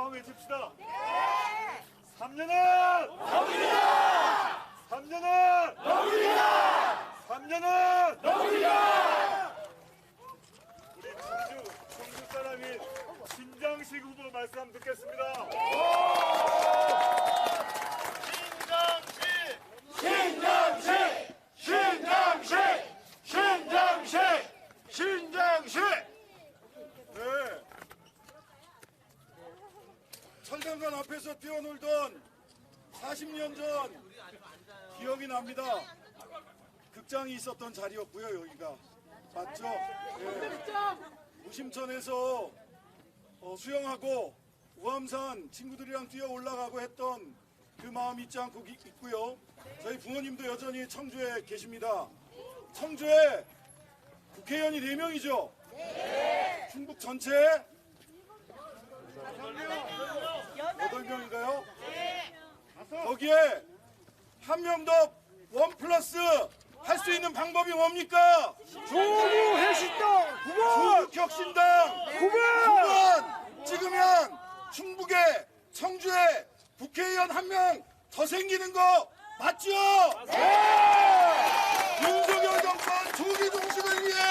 한번 외칩시다. 네! 3년은 너구리다! 3년은 너구리다! 3년은 너구리다! 우리 청주 사람인 신장식 후보 말씀 한번 듣겠습니다. 신장식! 네. 철장관 앞에서 뛰어놀던 40년 전 기억이 납니다. 극장이 있었던 자리였고요, 여기가. 맞죠? 네. 무심천에서 수영하고 우암산 친구들이랑 뛰어 올라가고 했던 그 마음 잊지 않고 있고요. 저희 부모님도 여전히 청주에 계십니다. 청주에 국회의원이 4명이죠? 네. 충북 전체 8명인가요? 네. 거기에 한 명 더 원 플러스 할 수 있는 방법이 뭡니까? 조국 혁신당 9번! 조국 혁신당 9번! 찍으면 충북에 청주에 국회의원 한 명 더 생기는 거 맞죠? 네! 윤석열 정권 조기 종식을 위해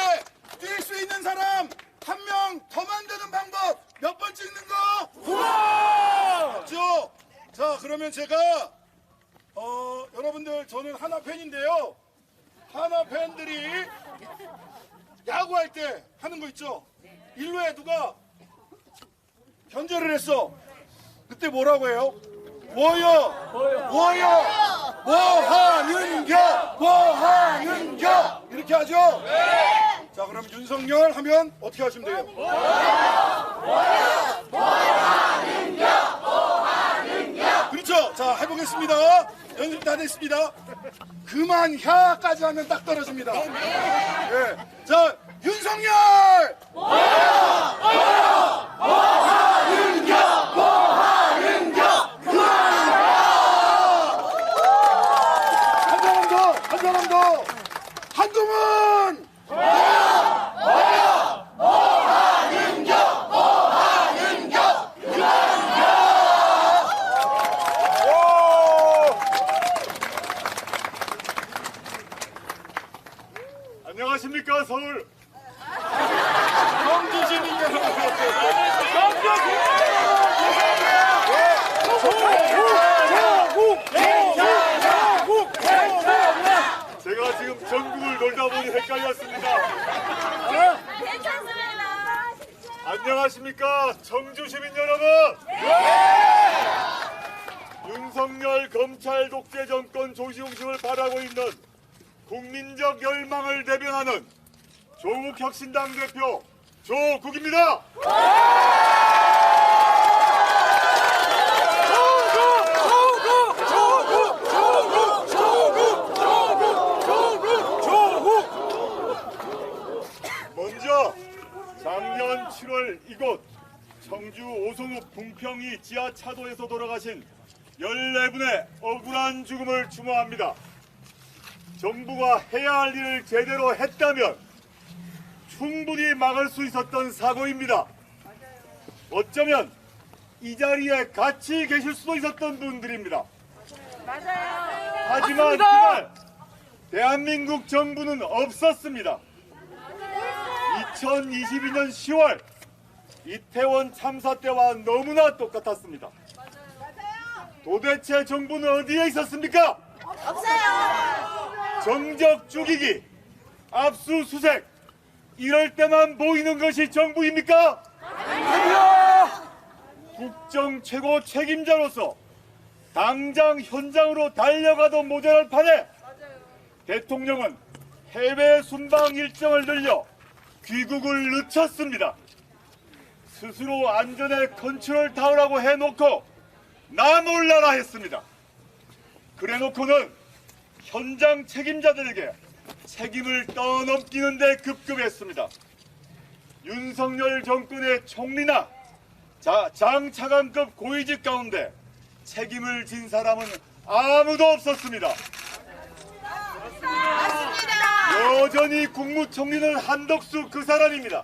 뛸 수 있는 사람 한 명 더 만드는 방법 몇 번 찍는 거? 9번! 맞죠? 자, 그러면 제가 여러분들 저는 하나 팬인데요. 하나 팬들이 야구할 때 하는 거 있죠? 일루에 누가 견제를 했어. 그때 뭐라고 해요? 뭐여? 뭐하는겨? 이렇게 하죠? 네. 자, 그럼 윤석열 하면 어떻게 하시면 돼요? 뭐하는겨? 그렇죠. 자, 해보겠습니다. 연습 다 됐습니다. 그만 혀까지 하면 딱 떨어집니다. 네. 자, 윤석열! 한 사람 더! 한동훈! 안녕하십니까, 서울. 청주 시민 여러분! 제가 지금 전국을 놀다 보니 헷갈렸습니다. 괜찮습니다. 안녕하십니까, 청주 시민 여러분. 윤석열 검찰 독재 정권 조시용심을 바라고 있는 국민적 열망을 대변하는 조국 혁신당 대표 조국입니다. 먼저 작년 7월 이곳 청주 오송읍 궁평이 지하차도에서 돌아가신 14분의 억울한 죽음을 추모합니다. 정부가 해야 할 일을 제대로 했다면 충분히 막을 수 있었던 사고입니다. 어쩌면 이 자리에 같이 계실 수도 있었던 분들입니다. 맞아요. 하지만 그날 대한민국 정부는 없었습니다. 2022년 10월 이태원 참사 때와 너무나 똑같았습니다. 도대체 정부는 어디에 있었습니까? 없어요. 정적 죽이기, 압수수색, 이럴 때만 보이는 것이 정부입니까? 아니요! 국정 최고 책임자로서 당장 현장으로 달려가도 모자랄 판에 대통령은 해외 순방 일정을 늘려 귀국을 늦췄습니다. 스스로 안전에 컨트롤 타워라고 해놓고 나 몰라라 했습니다. 그래놓고는 현장 책임자들에게 책임을 떠넘기는 데 급급했습니다. 윤석열 정권의 총리나 장차관급 고위직 가운데 책임을 진 사람은 아무도 없었습니다. 맞습니다. 여전히 국무총리는 한덕수 그 사람입니다.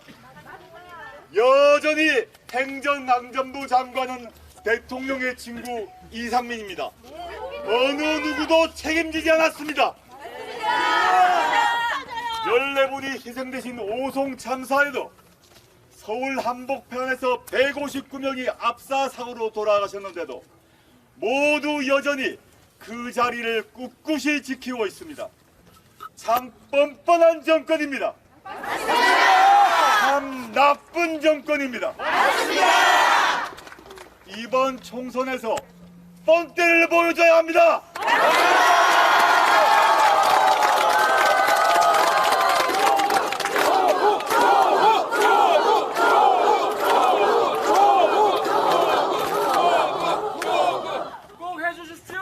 여전히 행정안전부 장관은 대통령의 친구 이상민입니다. 어느 누구도 책임지지 않았습니다. 14분이 희생되신 오송 참사에도 서울 한복편에서 159명이 압사 사고로 돌아가셨는데도 모두 여전히 그 자리를 꿋꿋이 지키고 있습니다. 참 뻔뻔한 정권입니다. 참 나쁜 정권입니다. 이번 총선에서 뻔때를 보여줘야 합니다. 꼭 해주십시오.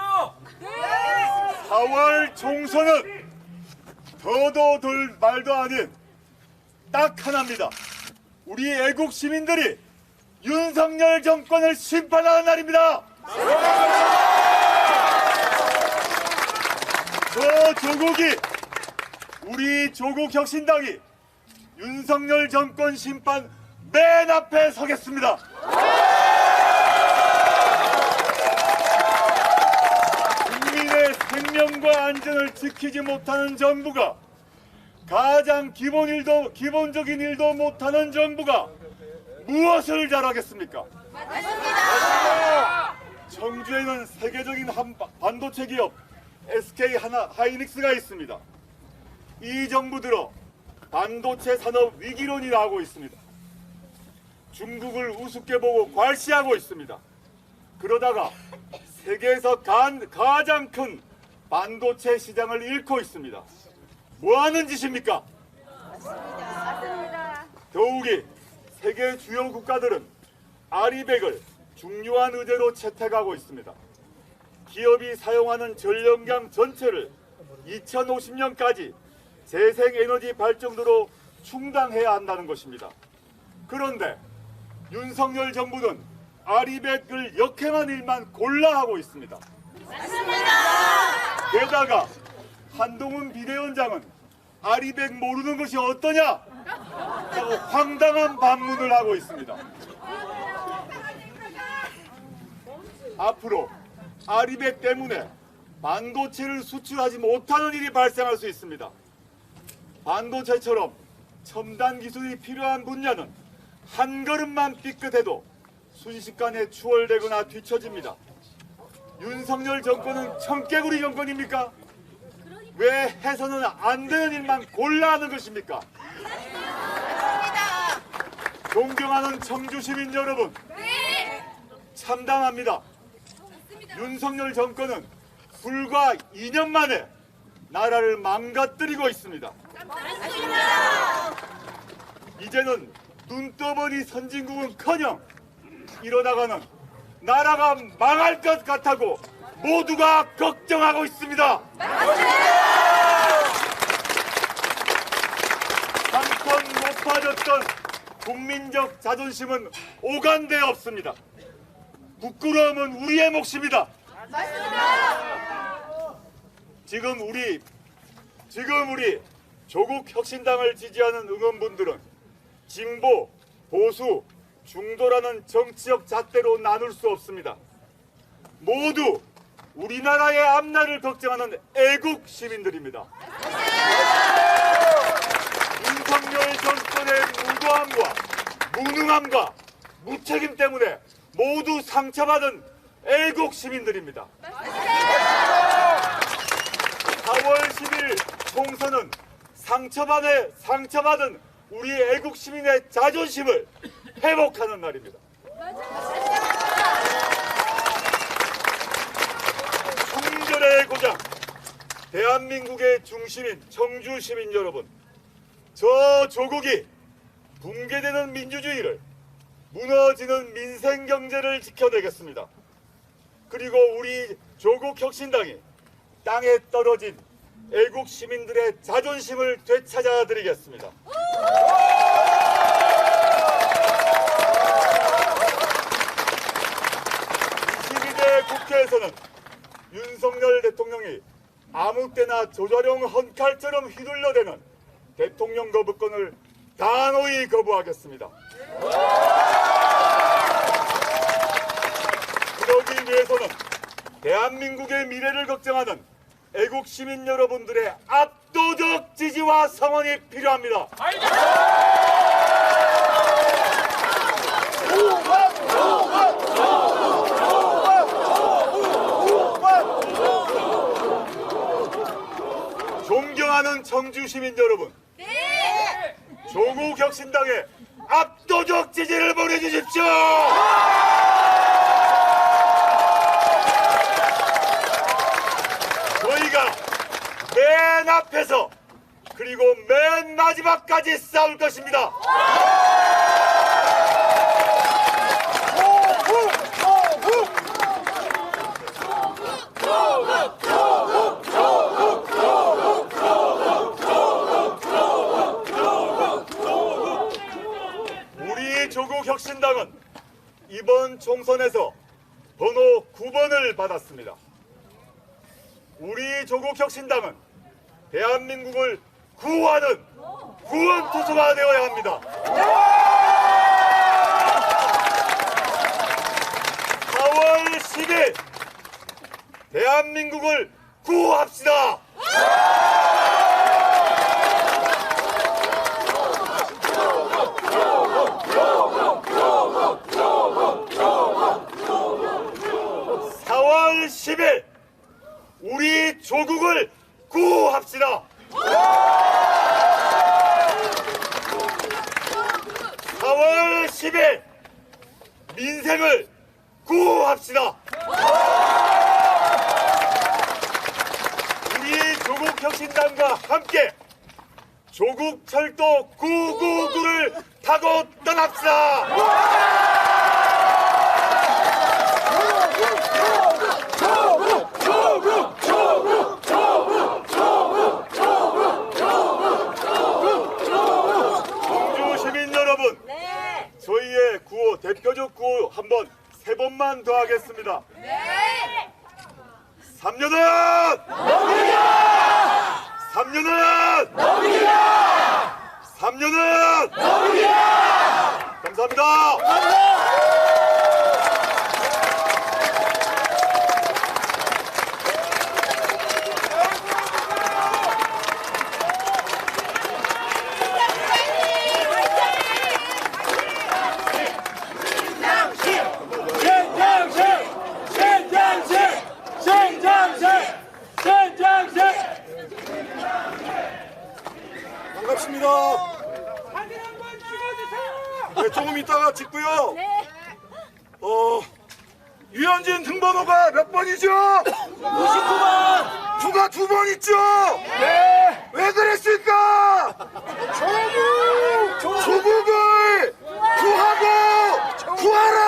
4월 총선은 더도 덜 말도 아닌 딱 하나입니다. 우리 애국 시민들이 윤석열 정권을 심판하는 날입니다. 저 조국이, 우리 조국혁신당이 윤석열 정권 심판 맨 앞에 서겠습니다. 국민의 생명과 안전을 지키지 못하는 정부가, 가장 기본적인 일도 못하는 정부가 무엇을 잘하겠습니까? 청주에는 세계적인 반도체 기업 SK 하이닉스가 있습니다. 이 정부 들어 반도체 산업 위기론이 나오고 있습니다. 중국을 우습게 보고 괄시하고 있습니다. 그러다가 세계에서 가장 큰 반도체 시장을 잃고 있습니다. 뭐 하는 짓입니까? 더욱이 세계 주요 국가들은 아리백을 중요한 의제로 채택하고 있습니다. 기업이 사용하는 전력량 전체를 2050년까지 재생에너지 발전도로 충당해야 한다는 것입니다. 그런데 윤석열 정부는 아리백을 역행한 일만 골라 하고 있습니다. 게다가 한동훈 비대위원장은 아리백 모르는 것이 어떠냐? 라고 황당한 반문을 하고 있습니다. 앞으로 아리백 때문에 반도체를 수출하지 못하는 일이 발생할 수 있습니다. 반도체처럼 첨단 기술이 필요한 분야는 한 걸음만 삐끗해도 순식간에 추월되거나 뒤처집니다. 윤석열 정권은 청개구리 정권입니까? 왜 해서는 안 되는 일만 골라 하는 것입니까? 존경하는 청주 시민 여러분, 참담합니다. 윤석열 정권은 불과 2년 만에 나라를 망가뜨리고 있습니다. 이제는 눈 떠보니 선진국은커녕 이러다가는 나라가 망할 것 같다고 모두가 걱정하고 있습니다. 한껏 높아졌던 국민적 자존심은 오간데 없습니다. 부끄러움은 우리의 몫입니다. 지금 우리 조국혁신당을 지지하는 응원분들은 진보, 보수, 중도라는 정치적 잣대로 나눌 수 없습니다. 모두 우리나라의 앞날을 걱정하는 애국 시민들입니다. 윤석열 정권의 무도함과 무능함과 무책임 때문에 모두 상처받은 애국 시민들입니다. 4월 10일 총선은 상처받은 우리 애국 시민의 자존심을 회복하는 날입니다. 충절의 고장, 대한민국의 중심인 청주 시민 여러분, 저 조국이 붕괴되는 민주주의를, 무너지는 민생 경제를 지켜내겠습니다. 그리고 우리 조국혁신당이 땅에 떨어진 애국 시민들의 자존심을 되찾아 드리겠습니다. 22대 국회에서는 윤석열 대통령이 아무 때나 조자룡 헌칼처럼 휘둘러대는 대통령 거부권을 단호히 거부하겠습니다. 위해서는 대한민국의 미래를 걱정하는 애국 시민 여러분들의 압도적 지지와 성원이 필요합니다. 존경하는 청주 시민 여러분, 조국 혁신당에 압도적 지지를 보내주십시오. 저희가 맨 앞에서 그리고 맨 마지막까지 싸울 것입니다. 우리 조국 혁신당은 이번 총선에서 번호 9번을 받았습니다. 우리 조국 혁신당은 대한민국을 구하는 구원투수가 되어야 합니다. 4월 10일 대한민국을 구합시다. 우리 조국을 구합시다. 4월 10일 민생을 구합시다. 우리 조국혁신당과 함께 조국철도 999를 타고 떠납시다. 저희의 구호, 대표적 구호 한번 3번만 더 하겠습니다. 네! 3년은! 너희야! 3년은! 너희야! 3년은! 너희야! 감사합니다. 반갑습니다. 사진 한번 찍어주세요. 네, 조금 이따가 찍고요. 네. 유현진 등번호가 몇 번이죠? 99번. 누가 2번 있죠? 네. 왜 그랬을까? 조국을 구하고 구하라.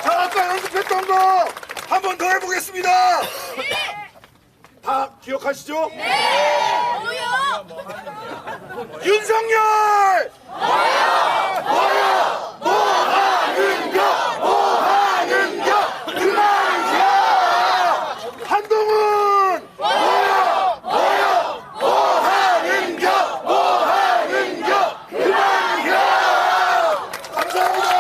자, 아까 연습했던 거 한 번 더 해보겠습니다. 다 기억하시죠? 네. 뭐요? 윤석열! 뭐하는겨? 그만이야! 한동훈! 뭐하는겨? 그만이야! 감사합니다!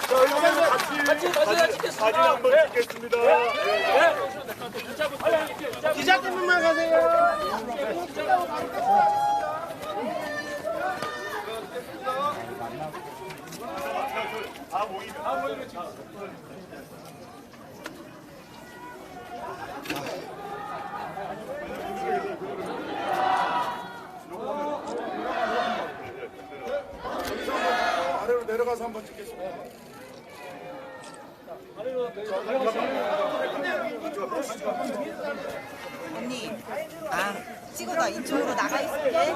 자, 이번에는 사진 한번 찍겠습니다. 기자님만 가세요. 아래로 내려가서 한번 찍겠습니다. 언니, 찍어다 이쪽으로 나가 있을게.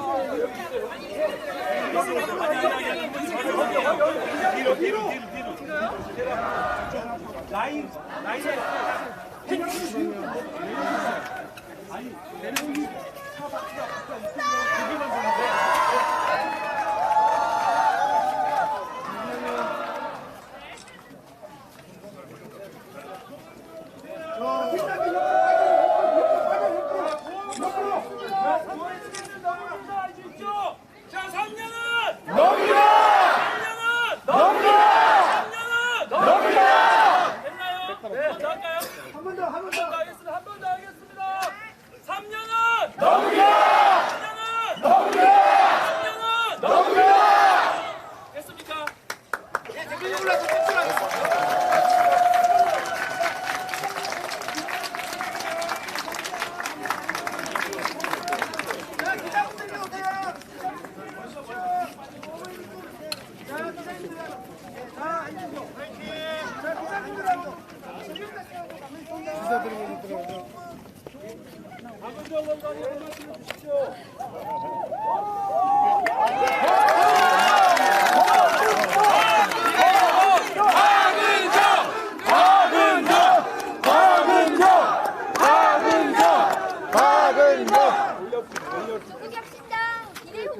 자, 3년은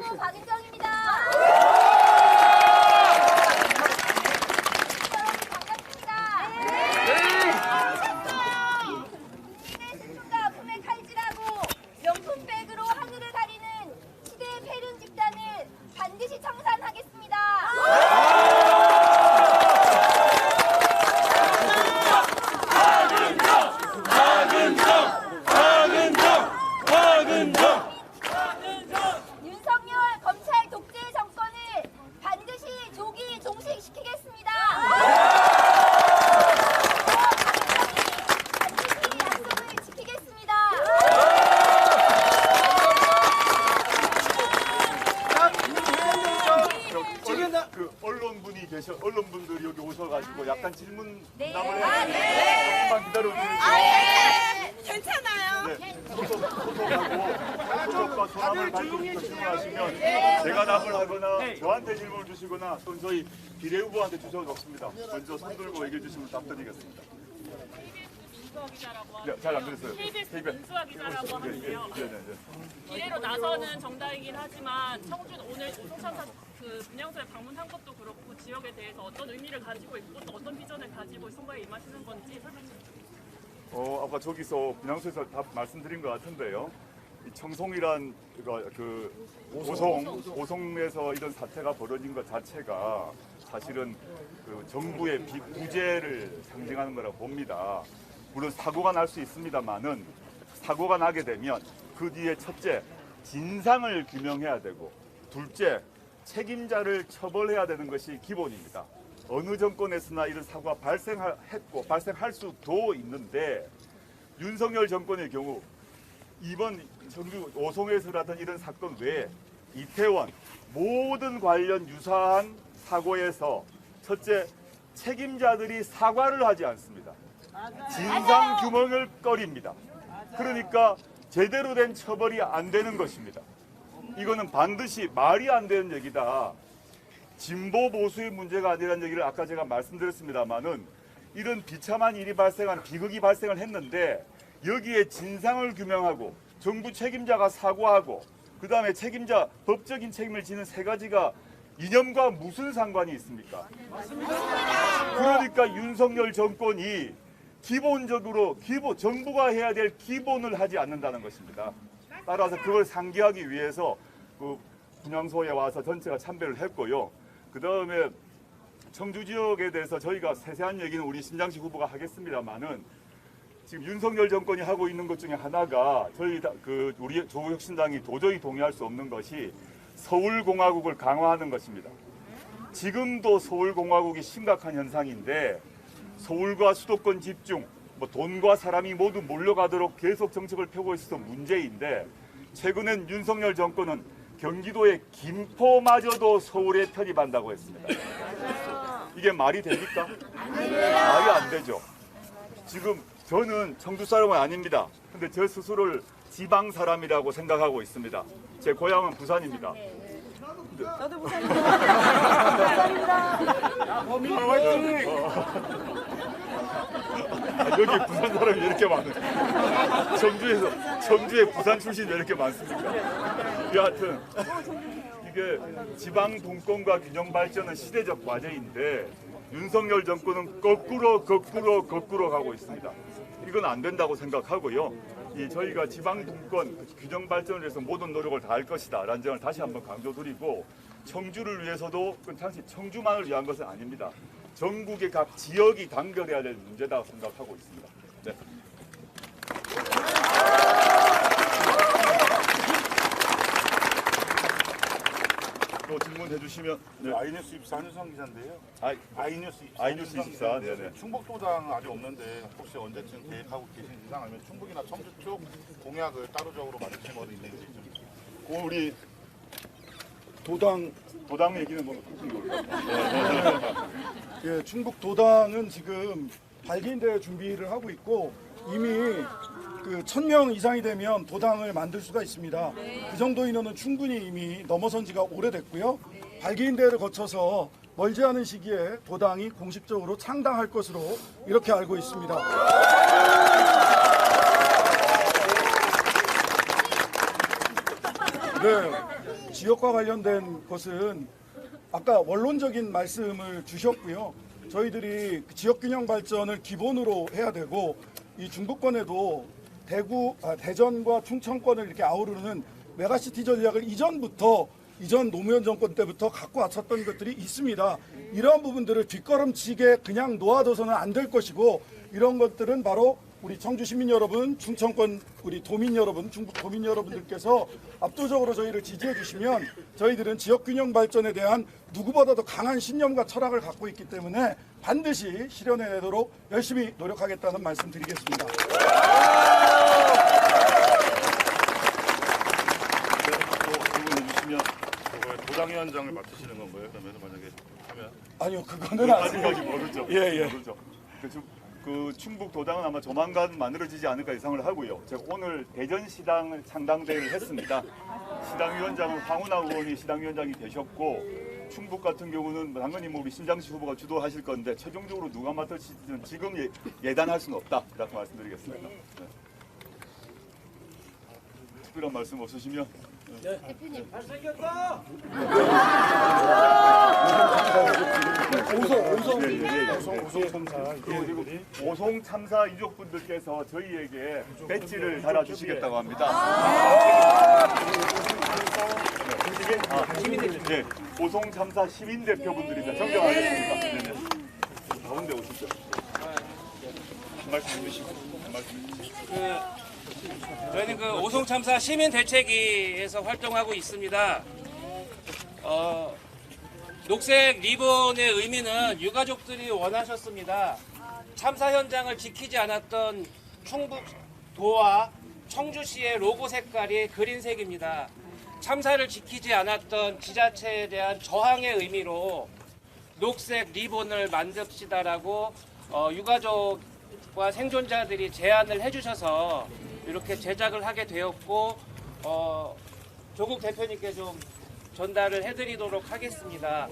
후보 박은정입니다. 반갑습니다. 시대 승천가 품에 칼질하고 명품백으로 하늘을 가리는 시대의 패륜 집단을 반드시 청산하겠습니다. 윤석열 검찰 독재 정권을 반드시 조기 종식시키겠습니다. 반드시 약속을 지키겠습니다. 언론분들이 여기 오셔가지고 약간 질문 네. 남을 아, 해주세요. 네. 조금만 기다려주세요. 괜찮아요. 네, 소속과 성함을 밝히면서 질문하시면 제가 답을 하거나 저한테 질문을 주시거나 또는 저희 비례 후보한테 주셔도 좋습니다. 먼저 손 들고 얘기해 주시면 답드리겠습니다. 네, 잘 안 들었어요. KBS 민수아 기자라고 하는데요. 비례로 나서는 정당이긴 하지만 청주 오늘 오송참사 그 분향소에 방문한 것도 그렇고 지역에 대해서 어떤 의미를 가지고 있고 또 어떤 비전을 가지고 선거에 임하시는 건지 설명 좀 주세요. 아까 저기서 분향소에서 답 말씀드린 것 같은데요. 이 청송이란 그 오송에서 이런 사태가 벌어진 것 자체가 사실은 그 정부의 부재를 상징하는 거라고 봅니다. 물론 사고가 날 수 있습니다만은 사고가 나게 되면 그 뒤에 첫째 진상을 규명해야 되고 둘째 책임자를 처벌해야 되는 것이 기본입니다. 어느 정권에서나 이런 사고가 발생했고 발생할 수도 있는데 윤석열 정권의 경우 이번 청주 오송에서라던 이런 사건 외에 이태원 모든 관련 유사한 사고에서 첫째 책임자들이 사과를 하지 않습니다. 진상 규명을 꺼립니다. 그러니까 제대로 된 처벌이 안 되는 것입니다. 이거는 반드시 말이 안 되는 얘기다. 진보 보수의 문제가 아니라는 얘기를 아까 제가 말씀드렸습니다만은 이런 비참한 일이 비극이 발생을 했는데 여기에 진상을 규명하고 정부 책임자가 사과하고 그 다음에 법적인 책임을 지는 세 가지가 이념과 무슨 상관이 있습니까? 그러니까 윤석열 정권이 기본적으로 정부가 해야 될 기본을 하지 않는다는 것입니다. 따라서 그걸 상기하기 위해서 그 분향소에 와서 전체가 참배를 했고요. 그 다음에 청주 지역에 대해서 저희가 세세한 얘기는 우리 신장식 후보가 하겠습니다만은 지금 윤석열 정권이 하고 있는 것 중에 하나가 우리 조국혁신당이 도저히 동의할 수 없는 것이 서울공화국을 강화하는 것입니다. 지금도 서울공화국이 심각한 현상인데 서울과 수도권 집중, 돈과 사람이 모두 몰려가도록 계속 정책을 펴고 있어서 문제인데 최근엔 윤석열 정권은 경기도의 김포마저도 서울에 편입한다고 했습니다. 이게 말이 됩니까? 말이 안 되죠. 지금 저는 청주 사람은 아닙니다. 근데 저 스스로를 지방 사람이라고 생각하고 있습니다. 제 고향은 부산입니다. 저도 부산입니다. 여기 부산 사람이 이렇게 많은 청주에 부산 출신이 왜 이렇게 많습니까? 여하튼 이게 지방 분권과 균형 발전은 시대적 과제인데 윤석열 정권은 거꾸로 가고 있습니다. 이건 안 된다고 생각하고요. 저희가 지방 분권 균형 발전을 위해서 모든 노력을 다할 것이다 라는 점을 다시 한번 강조드리고 청주를 위해서도 단지 청주만을 위한 것은 아닙니다. 전국의 각 지역이 단결해야 될 문제다고 생각하고 있습니다. 네. 또 질문해 주시면 네. 아이뉴스 24 한유성 기자인데요. 아이뉴스 24. 네네. 충북도당은 아직 없는데 혹시 언제쯤 계획하고 계신지 아니면 충북이나 청주 쪽 공약을 따로적으로 만드신 것도 있는지 좀. 우리 도당 얘기는 뭐 예, 충북 도당은 지금 발기인대 준비를 하고 있고 이미 그 1000명 이상이 되면 도당을 만들 수가 있습니다. 그 정도 인원은 충분히 이미 넘어선 지가 오래됐고요. 발기인대를 거쳐서 멀지 않은 시기에 도당이 공식적으로 창당할 것으로 이렇게 알고 있습니다. 네. 지역과 관련된 것은 아까 원론적인 말씀을 주셨고요. 저희들이 지역균형 발전을 기본으로 해야 되고 이 중부권에도 대전과 충청권을 이렇게 아우르는 메가시티 전략을 이전 노무현 정권 때부터 갖고 왔었던 것들이 있습니다. 이러한 부분들을 뒷걸음치게 그냥 놓아둬서는 안 될 것이고 이런 것들은 바로 우리 청주 시민 여러분, 충청권 우리 도민 여러분, 중북 도민 여러분들께서 압도적으로 저희를 지지해 주시면 저희들은 지역균형 발전에 대한 누구보다도 강한 신념과 철학을 갖고 있기 때문에 반드시 실현해내도록 열심히 노력하겠다는 말씀 드리겠습니다. 해주시면 도당위원장을 맡으시는 건가요? 그러면 만약에 하면 아니요, 그거는 아직까지 아직까지 모르죠. 예. 모르죠. 그 충북 도당은 아마 조만간 만들어지지 않을까 예상을 하고요. 제가 오늘 대전시당 창당대회를 했습니다. 시당위원장은 황운하 의원이 시당위원장이 되셨고 충북 같은 경우는 당연히 우리 신장식 후보가 주도하실 건데 최종적으로 누가 맡을지는 지금 예단할 수는 없다. 이렇게 말씀드리겠습니다. 네. 특별한 말씀 없으시면 잘생겼다. 그리고 오송 참사 유족분들께서 저희에게 배지를 달아주시겠다고 합니다. 네, 오송 참사 시민 대표분들입니다. 정정하겠습니다. 네네. 가운데 오시죠. 한 말씀 해주시고, 한 말씀 해주시고. 저희는 그 오송 참사 시민 대책위에서 활동하고 있습니다. 녹색 리본의 의미는 유가족들이 원하셨습니다. 참사 현장을 지키지 않았던 충북도와 청주시의 로고 색깔이 그린색입니다. 참사를 지키지 않았던 지자체에 대한 저항의 의미로 녹색 리본을 만듭시다라고 유가족과 생존자들이 제안을 해주셔서 이렇게 제작을 하게 되었고 조국 대표님께 좀 전달을 해드리도록 하겠습니다.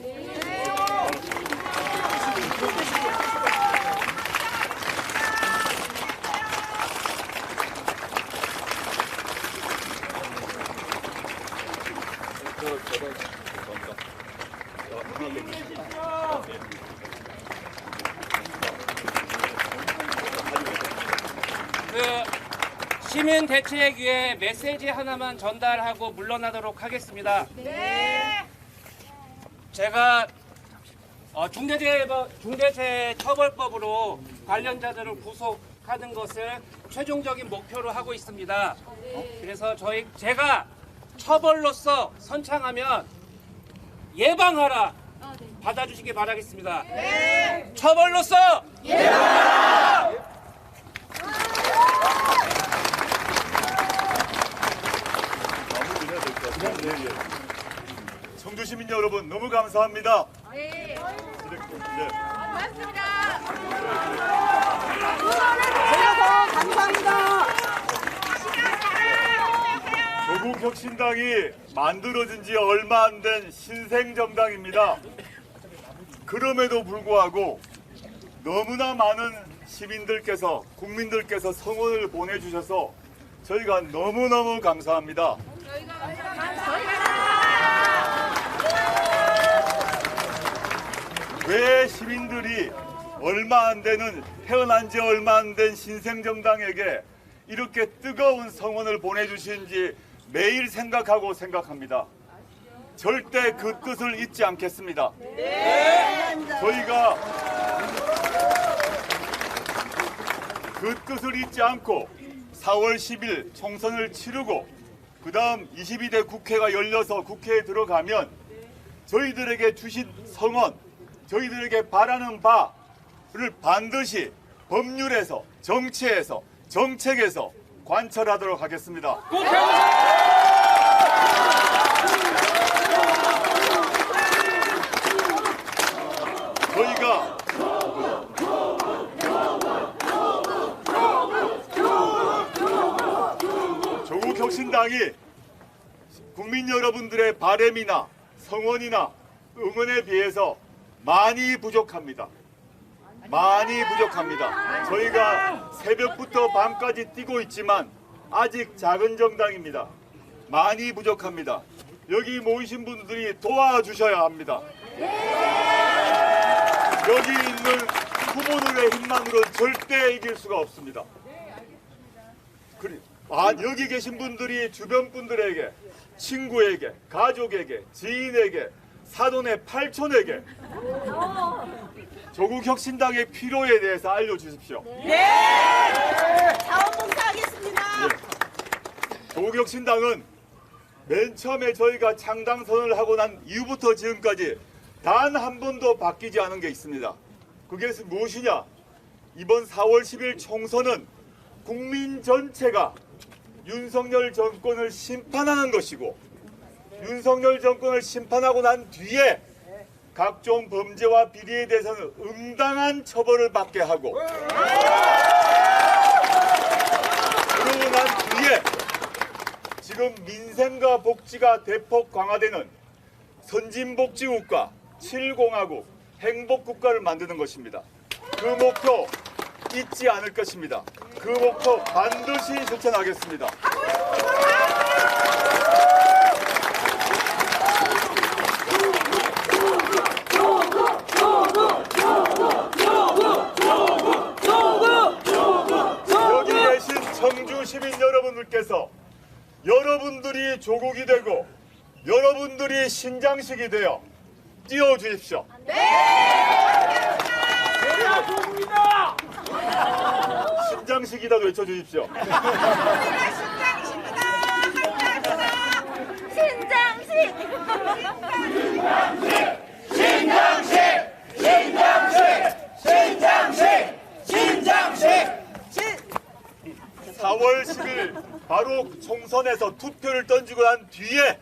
시민대책위에 메시지 하나만 전달하고 물러나도록 하겠습니다. 네. 제가 중대재해처벌법으로 관련자들을 구속하는 것을 최종적인 목표로 하고 있습니다. 그래서 제가 처벌로서 선창하면 예방하라 받아주시기 바라겠습니다. 네. 처벌로서 예방하라. 청주 시민 여러분 너무 감사합니다. 네. 네. 고맙습니다. 감사합니다. 조국 혁신당이 만들어진 지 얼마 안 된 신생 정당입니다. 그럼에도 불구하고 너무나 많은 시민들께서 국민들께서 성원을 보내주셔서 저희가 너무너무 감사합니다. 왜 시민들이 얼마 안 되는 태어난 지 얼마 안 된 신생정당에게 이렇게 뜨거운 성원을 보내주시는지 매일 생각합니다. 절대 그 뜻을 잊지 않겠습니다. 저희가 그 뜻을 잊지 않고 4월 10일 총선을 치르고 그 다음 22대 국회가 열려서 국회에 들어가면 저희들에게 주신 성원, 저희들에게 바라는 바를 반드시 법률에서, 정치에서, 정책에서 관철하도록 하겠습니다. 저희가 조국 혁신당이 국민 여러분들의 바람이나 성원이나 응원에 비해서 많이 부족합니다. 저희가 새벽부터 밤까지 뛰고 있지만 아직 작은 정당입니다. 많이 부족합니다. 여기 모이신 분들이 도와주셔야 합니다. 여기 있는 후보들의 힘만으로는 절대 이길 수가 없습니다. 여기 계신 분들이 주변 분들에게, 친구에게, 가족에게, 지인에게, 사돈의 팔촌에게 조국혁신당의 필요에 대해서 알려주십시오. 자원봉사하겠습니다. 조국혁신당은 맨 처음에 저희가 창당선언을 하고 난 이후부터 지금까지 단 한 번도 바뀌지 않은 게 있습니다. 그게 무엇이냐? 이번 4월 10일 총선은 국민 전체가 윤석열 정권을 심판하는 것이고, 윤석열 정권을 심판하고 난 뒤에 각종 범죄와 비리에 대해서는 응당한 처벌을 받게 하고, 그러고 난 뒤에 지금 민생과 복지가 대폭 강화되는 선진복지국가, 7공화국, 행복국가를 만드는 것입니다. 그 목표 잊지 않을 것입니다. 그 목표 반드시 실천하겠습니다. 여기 계신 청주 시민 여러분들께서 여러분들이 조국이 되고 여러분들이 신장식이 되어 뛰어주십시오. 신장식이라도 외쳐주십시오. 신장식! 신장식! 4월 10일 바로 총선에서 투표를 던지고 난 뒤에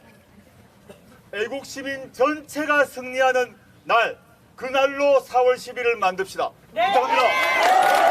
애국 시민 전체가 승리하는 날, 그날로 4월 10일을 만듭시다. 부탁합니다.